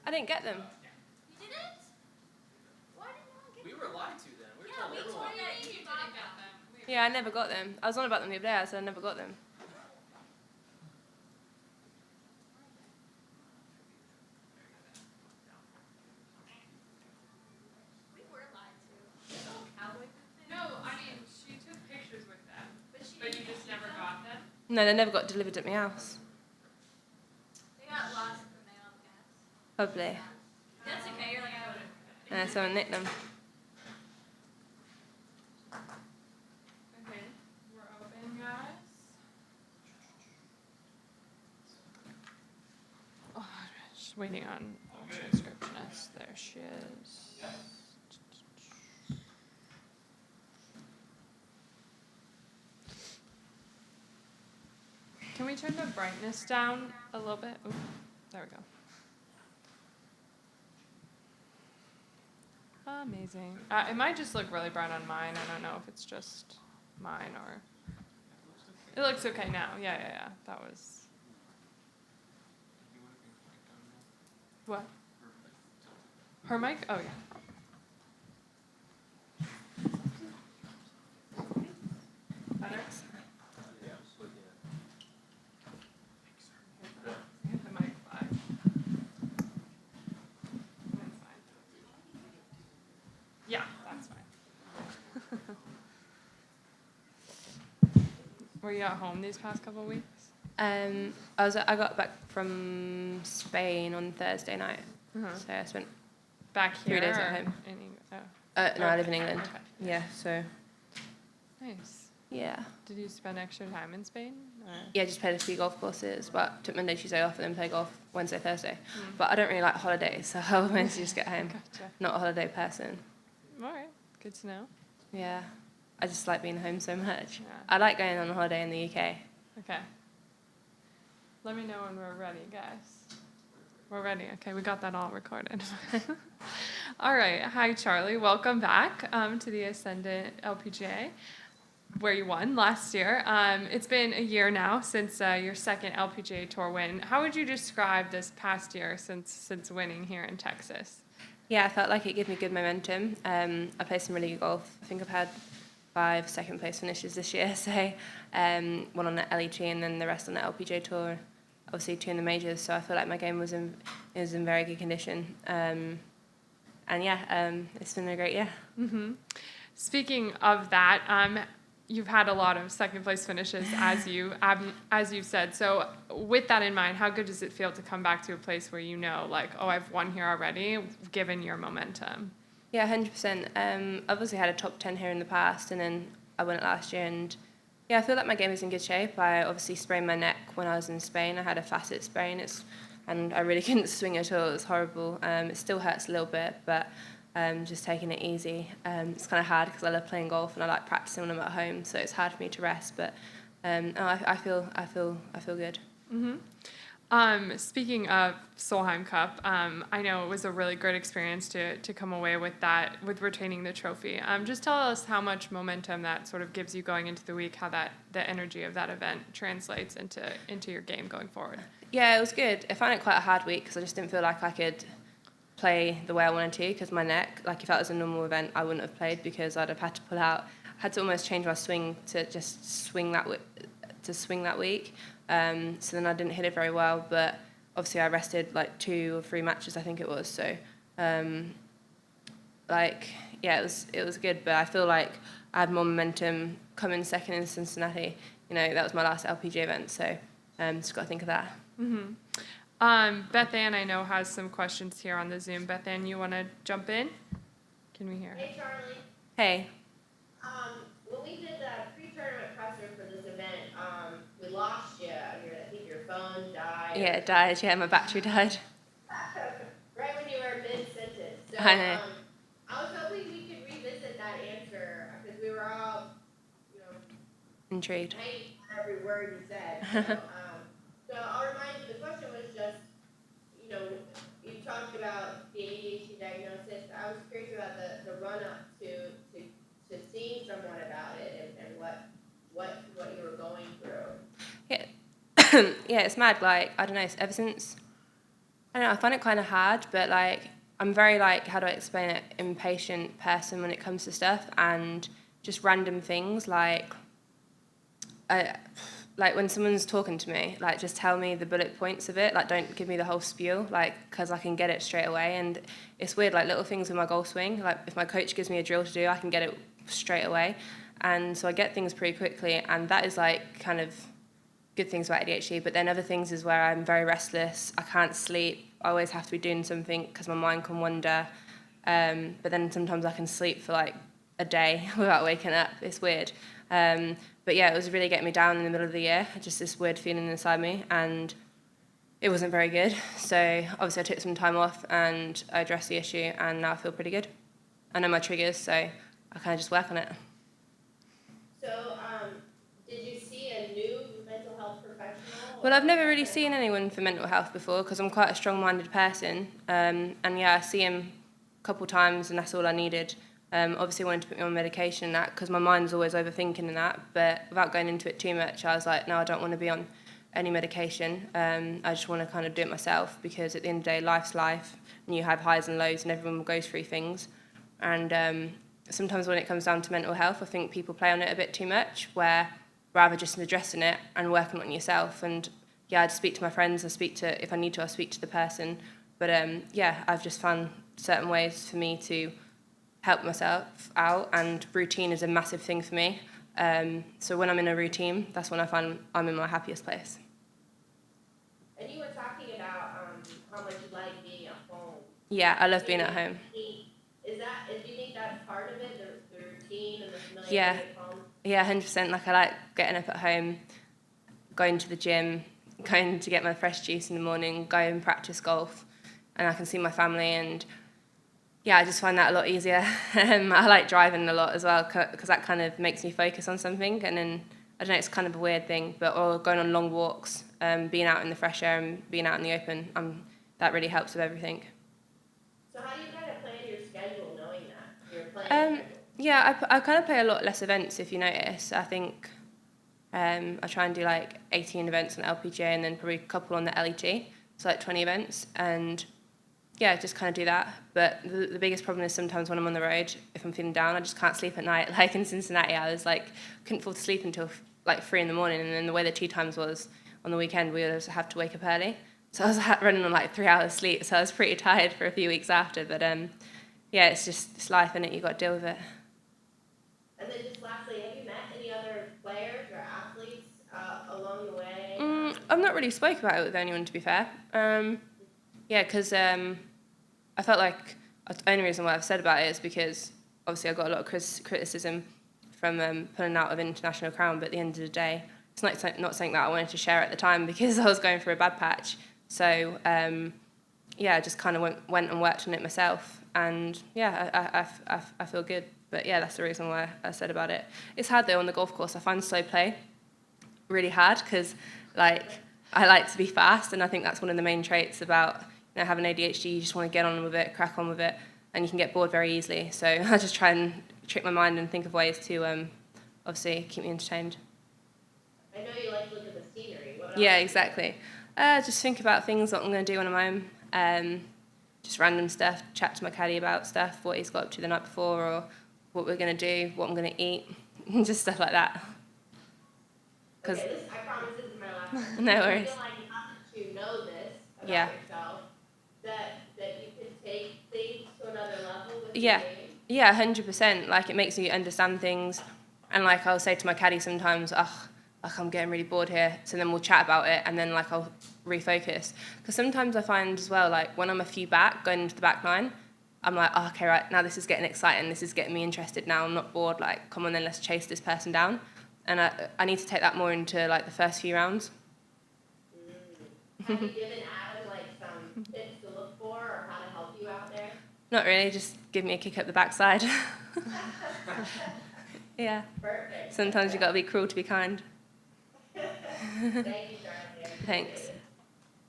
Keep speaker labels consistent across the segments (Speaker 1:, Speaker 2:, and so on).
Speaker 1: I didn't get them.
Speaker 2: You didn't? Why did you not get them?
Speaker 3: We were lied to then. We were told everyone.
Speaker 2: told that you didn't get them.
Speaker 1: Yeah, I never got them. I was on about them the other day, I said I never got them.
Speaker 2: We were lied to.
Speaker 4: No, I mean, she took pictures with them, but you just never got them?
Speaker 1: No, they never got delivered at my house.
Speaker 2: They got lost in the mail, I guess.
Speaker 1: Probably.
Speaker 2: That's okay, you're like, I would have.
Speaker 1: Someone nicked them.
Speaker 4: Okay, we're open, guys. Oh, just waiting on transcriptionist. There she is. Can we turn the brightness down a little bit? Ooh, there we go. Amazing. It might just look really bright on mine. I don't know if it's just mine or... It looks okay now. Yeah. That was... What? Her mic? Oh, yeah. Better? Hit the mic by. That's fine. Yeah, that's fine. Were you at home these past couple of weeks?
Speaker 1: I got back from Spain on Thursday night, so I spent
Speaker 4: Back here
Speaker 1: 3 days at
Speaker 4: or
Speaker 1: home.
Speaker 4: in England? Oh.
Speaker 1: No, I live in England.
Speaker 4: Okay.
Speaker 1: Yeah, so
Speaker 4: Nice.
Speaker 1: yeah.
Speaker 4: Did you spend extra time in Spain? Or?
Speaker 1: Yeah, just played a few golf courses, but took Monday, Tuesday off, and then play golf Wednesday, Thursday. But I don't really like holidays, so I wanted to just get home.
Speaker 4: Gotcha.
Speaker 1: Not a holiday person.
Speaker 4: All right. Good to know.
Speaker 1: Yeah, I just like being home so much.
Speaker 4: Yeah.
Speaker 1: I like going on a holiday in the UK.
Speaker 4: Okay. Let me know when we're ready, guys. We're ready. Okay, we got that all recorded. All right. Hi, Charley. Welcome back to the Ascendant LPGA, where you won last year. It's been a year now since your second LPGA Tour win. How would you describe this past year since winning here in Texas?
Speaker 1: Yeah, I felt like it gave me good momentum. I played some really good golf. I think I've had 5 second place finishes this year. So one on the LET and then the rest on the LPGA Tour. Obviously 2 in the majors. So I feel like my game was in very good condition. And yeah, it's been a great year.
Speaker 4: Mm-hmm. Speaking of that, you've had a lot of second place finishes, as you've said. So with that in mind, how good does it feel to come back to a place where you know, like, oh, I've won here already, given your momentum?
Speaker 1: Yeah, 100%. Obviously had a top 10 here in the past, and then I won it last year. And yeah, I feel like my game is in good shape. I obviously sprained my neck when I was in Spain. I had a facet sprain, and I really couldn't swing at all. It was horrible. It still hurts a little bit, but just taking it easy. It's kind of hard because I love playing golf and I like practicing when I'm at home, so it's hard for me to rest. But I feel good.
Speaker 4: Mm-hmm. Speaking of Solheim Cup, I know it was a really great experience to come away with retaining the trophy. Just tell us how much momentum that sort of gives you going into the week, how the energy of that event translates into your game going forward.
Speaker 1: Yeah, it was good. I found it quite a hard week because I just didn't feel like I could play the way I wanted to because my neck, like if that was a normal event, I wouldn't have played because I'd have had to pull out. I had to almost change my swing to just swing that week. So then I didn't hit it very well, but obviously I rested like 2 or 3 matches, I think it was. So, it was good. But I feel like I had more momentum coming second in Cincinnati. You know, that was my last LPGA event, so just got to think of that.
Speaker 4: Mm-hmm. Beth Ann, I know, has some questions here on the Zoom. Beth Ann, you want to jump in? Can we hear her?
Speaker 5: Hey, Charley.
Speaker 1: Hey.
Speaker 5: When we did the pre-tournament presser for this event, we lost you. I think your phone died.
Speaker 1: Yeah, it died. Yeah, my battery died.
Speaker 5: Right when you were mid-sentence. So,
Speaker 1: I know.
Speaker 5: I was hoping we could revisit that answer because we were all,
Speaker 1: Intrigued.
Speaker 5: hanging on every word you said. So I'll remind you, the question was just, you talked about the ADHD diagnosis. I was curious about the run-up to seeing someone about it and what you were going through.
Speaker 1: Yeah. Yeah, it's mad. Like, I don't know, ever since I don't know, I find it kind of hard, but like I'm very like, how do I explain it, impatient person when it comes to stuff, and just random things like like when someone's talking to me, like just tell me the bullet points of it, like don't give me the whole spiel, like because I can get it straight away. And it's weird, like little things with my golf swing, like if my coach gives me a drill to do, I can get it straight away, and so I get things pretty quickly, and that is like kind of good things about ADHD. But then other things is where I'm very restless, I can't sleep, I always have to be doing something because my mind can wander, but then sometimes I can sleep for like a day without waking up. It's weird. But yeah, it was really getting me down in the middle of the year, just this weird feeling inside me, and it wasn't very good. So obviously I took some time off and I addressed the issue, and now I feel pretty good. I know my triggers, so I kind of just work on it.
Speaker 5: So, did you see a new mental health professional?
Speaker 1: Well, I've never really seen anyone for mental health before because I'm quite a strong-minded person, and yeah, I see him a couple times and that's all I needed. Obviously wanted to put me on medication and that because my mind's always overthinking and that, but without going into it too much, I was like, no, I don't want to be on any medication. I just want to kind of do it myself, because at the end of the day, life's life, and you have highs and lows, and everyone goes through things. And sometimes when it comes down to mental health, I think people play on it a bit too much, where rather just addressing it and working on yourself. And yeah, I'd speak to my friends, I speak to, if I need to, I speak to the person. But yeah, I've just found certain ways for me to help myself out, and routine is a massive thing for me. So when I'm in a routine, that's when I find I'm in my happiest place.
Speaker 5: And you were talking about how much you like being at home.
Speaker 1: Yeah, I love being at home.
Speaker 5: Do you think that's part of it, the routine and the familiarity
Speaker 1: Yeah.
Speaker 5: at home?
Speaker 1: Yeah, 100%. Like I like getting up at home, going to the gym, going to get my fresh juice in the morning, go and practice golf, and I can see my family. And yeah, I just find that a lot easier. I like driving a lot as well, because that kind of makes me focus on something. And then, I don't know, it's kind of a weird thing, but or going on long walks, being out in the fresh air and being out in the open, that really helps with everything.
Speaker 5: So how do you kind of plan your schedule knowing that? Your playing schedule?
Speaker 1: Yeah, I kind of play a lot less events, if you notice. I think I try and do like 18 events on LPGA and then probably a couple on the LET, so like 20 events. And yeah, just kind of do that. But the biggest problem is sometimes when I'm on the road, if I'm feeling down, I just can't sleep at night. Like in Cincinnati, I was like, couldn't fall to sleep until like 3 in the morning. And then the way the tee times was on the weekend, we would have to wake up early. So I was running on like 3 hours sleep. So I was pretty tired for a few weeks after. But yeah, it's life, innit? You've got to deal with it.
Speaker 5: And then just lastly, have you met any other players or athletes along the way?
Speaker 1: I've not really spoke about it with anyone, to be fair. Yeah, because I felt like the only reason why I've said about it is because obviously I got a lot of criticism from pulling out of International Crown, but at the end of the day, it's not something that I wanted to share at the time because I was going through a bad patch. So yeah, I just kind of went and worked on it myself, and yeah, I feel good. But yeah, that's the reason why I said about it. It's hard though on the golf course. I find slow play really hard because like I like to be fast, and I think that's one of the main traits about having ADHD. You just want to get on with it, crack on with it, and you can get bored very easily. So I just try and trick my mind and think of ways to obviously keep me entertained.
Speaker 5: I know you like to look at the scenery. What else?
Speaker 1: Yeah, exactly. Just think about things that I'm going to do when I'm home. Just random stuff. Chat to my caddy about stuff, what he's got up to the night before, or what we're going to do, what I'm going to eat, just stuff like that.
Speaker 5: Okay, I promise this is my last one.
Speaker 1: No
Speaker 5: I
Speaker 1: worries.
Speaker 5: feel like now that you know this about
Speaker 1: Yeah.
Speaker 5: yourself, that you can take things to another level with
Speaker 1: Yeah.
Speaker 5: the game.
Speaker 1: Yeah, 100%. Like, it makes you understand things. And, like, I'll say to my caddy sometimes, like, I'm getting really bored here. So then we'll chat about it, and then, like, I'll refocus. Because sometimes I find as well, like, when I'm a few back, going into the back line, I'm like, oh, okay, right, now this is getting exciting. This is getting me interested now. I'm not bored. Like, come on then, let's chase this person down. And I need to take that more into, like, the first few rounds.
Speaker 5: Have you given Adam, like, some tips to look for or how to help you out there?
Speaker 1: Not really, just give me a kick up the backside. Yeah.
Speaker 5: Perfect.
Speaker 1: Sometimes you've got to be cruel to be kind.
Speaker 5: Thank you, Charley.
Speaker 1: Thanks.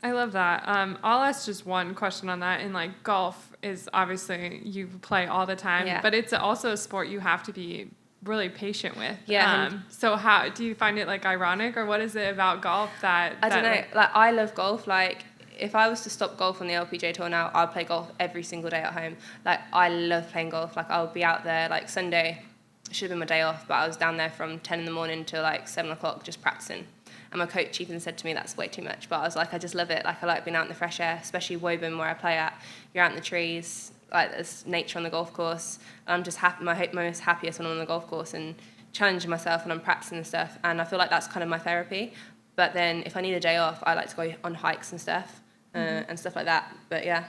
Speaker 4: I love that. I'll ask just one question on that. And like golf is obviously you play all the time,
Speaker 1: Yeah.
Speaker 4: but it's also a sport you have to be really patient with.
Speaker 1: Yeah.
Speaker 4: So how do you find it like ironic, or what is it about golf that
Speaker 1: I don't know. Like, I love golf. Like, if I was to stop golf on the LPGA tour now, I'd play golf every single day at home. Like, I love playing golf. Like, I'll be out there, like, Sunday, should have been my day off, but I was down there from 10 in the morning till, like, 7 o'clock just practicing. And my coach even said to me, that's way too much. But I was like, I just love it. Like, I like being out in the fresh air, especially Woburn, where I play at. You're out in the trees, like, there's nature on the golf course. And I'm just happy, most happiest when I'm on the golf course and challenging myself and I'm practicing and stuff. And I feel like that's kind of my therapy. But then if I need a day off, I like to go on hikes and stuff, and stuff like that. But yeah.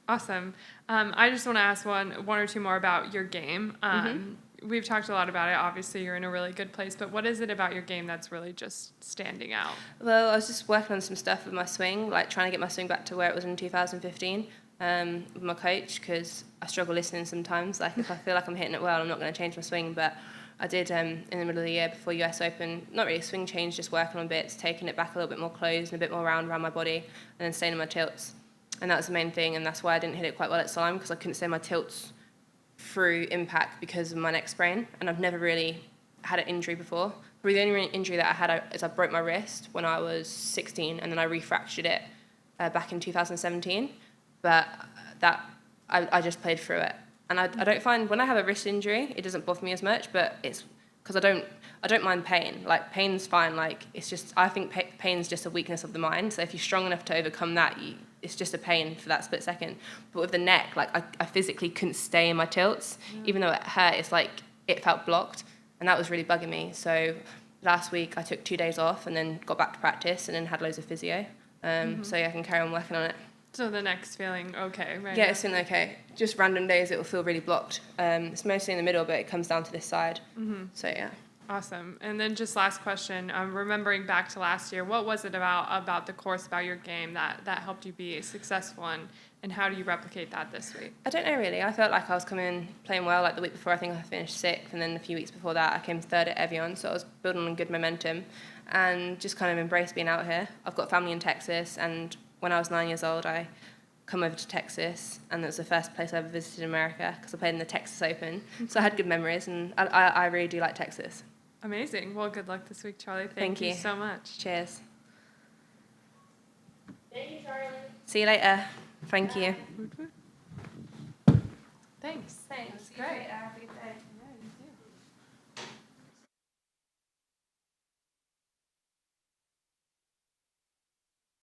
Speaker 4: Awesome. I just want to ask one or two more about your game. We've talked a lot about it. Obviously, you're in a really good place. But what is it about your game that's really just standing out?
Speaker 1: Well, I was just working on some stuff with my swing, like trying to get my swing back to where it was in 2015 with my coach, because I struggle listening sometimes. Like, if I feel like I'm hitting it well, I'm not going to change my swing. But I did in the middle of the year before US Open, not really a swing change, just working on bits, taking it back a little bit more closed and a bit more round around my body, and then staying in my tilts. And that was the main thing, and that's why I didn't hit it quite well at Solheim, because I couldn't stay in my tilts through impact because of my neck sprain, and I've never really had an injury before. Probably the only injury that I had is I broke my wrist when I was 16, and then I refractured it back in 2017. But that I just played through it. And I don't find, when I have a wrist injury, it doesn't bother me as much, but it's because I don't mind pain. Like, pain's fine. Like, it's just, I think pain's just a weakness of the mind. So if you're strong enough to overcome that, it's just a pain for that split second. But with the neck, like, I physically couldn't stay in my tilts. Even though it hurt, it's like, it felt blocked. And that was really bugging me. So last week I took 2 days off and then got back to practice and then had loads of physio. So yeah, I can carry on working on it.
Speaker 4: So the neck's feeling okay, right?
Speaker 1: Yeah, it's feeling okay. Just random days it will feel really blocked. It's mostly in the middle, but it comes down to this side. So yeah.
Speaker 4: Awesome. And then just last question, remembering back to last year, what was it about the course, about your game that helped you be successful, and how do you replicate that this week?
Speaker 1: I don't know really. I felt like I was playing well. Like the week before, I think I finished 6th, and then a few weeks before that, I came 3rd at Evian. So I was building on good momentum, and just kind of embraced being out here. I've got family in Texas, and when I was 9 years old, I come over to Texas, and it was the first place I ever visited in America because I played in the Texas Open. So I had good memories, and I really do like Texas.
Speaker 4: Amazing. Well, good luck this week, Charlie.
Speaker 1: Thank you
Speaker 4: so much.
Speaker 1: Cheers.
Speaker 5: Thank you, Charley.
Speaker 1: See you later. Thank you.
Speaker 4: Thanks.
Speaker 1: Thanks.
Speaker 4: Great.